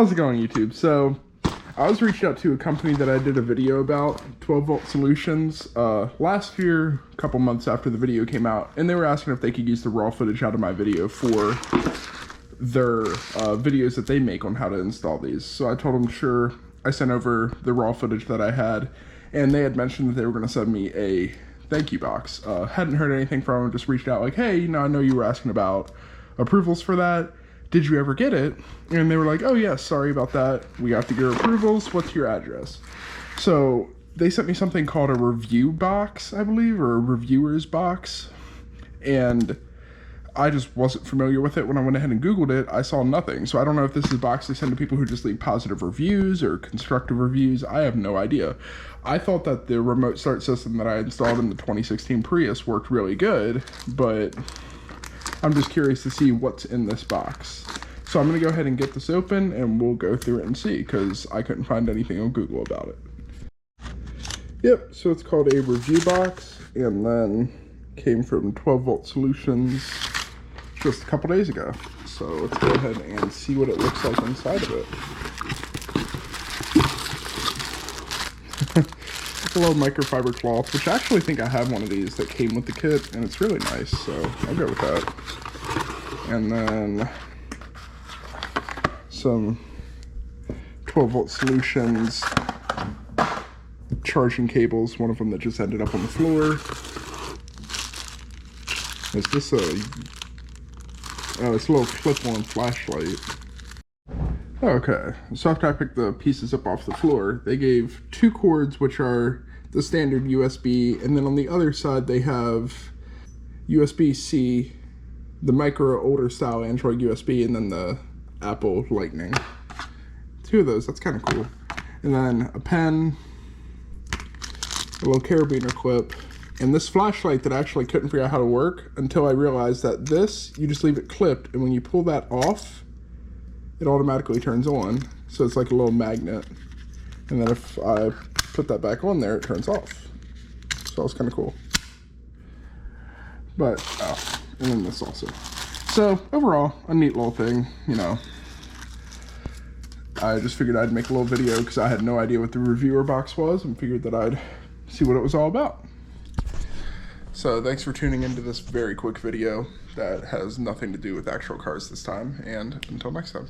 How's it going, YouTube? So, I was reached out to a company that I did a video about, 12Volt.Solutions, last year, a couple months after the video came out, and they were asking if they could use the raw footage out of my video for their videos that they make on how to install these. So I told them, sure. I sent over the raw footage that I had, and they had mentioned that they were going to send me a thank you box. Hadn't heard anything from them, just reached out like, hey, I know you were asking about approvals for that. Did you ever get it? And they were like, oh yes, sorry about that. We got to your approvals. What's your address? So they sent me something called a review box, I believe, or a reviewer's box. And I just wasn't familiar with it. When I went ahead and Googled it, I saw nothing. So I don't know if this is a box they send to people who just leave positive reviews or constructive reviews. I have no idea. I thought that the remote start system that I installed in the 2016 Prius worked really good, but I'm just curious to see what's in this box. So I'm going to go ahead and get this open and we'll go through it and see, because I couldn't find anything on Google about it. Yep, so it's called a review box, and then came from 12Volt.Solutions just a couple days ago. So let's go ahead and see what it looks like inside of it. A little microfiber cloth, which I actually think I have one of these that came with the kit, and it's really nice, so I'll go with that. And then some 12Volt.Solutions charging cables, one of them that just ended up on the floor. Is this it's a little clip-on flashlight. Okay, so after I picked the pieces up off the floor, they gave two cords, which are the standard USB, and then on the other side they have USB-C, the micro older style Android USB, and then the Apple Lightning. Two of those, that's kind of cool. And then a pen, a little carabiner clip, and this flashlight that I actually couldn't figure out how to work until I realized that this, you just leave it clipped, and when you pull that off, it automatically turns on. So it's like a little magnet. And then if I put that back on there, it turns off. So it's kind of cool. But, and then this also. So overall, a neat little thing, I just figured I'd make a little video because I had no idea what the reviewer box was, and figured that I'd see what it was all about. So thanks for tuning into this very quick video that has nothing to do with actual cars this time, and until next time.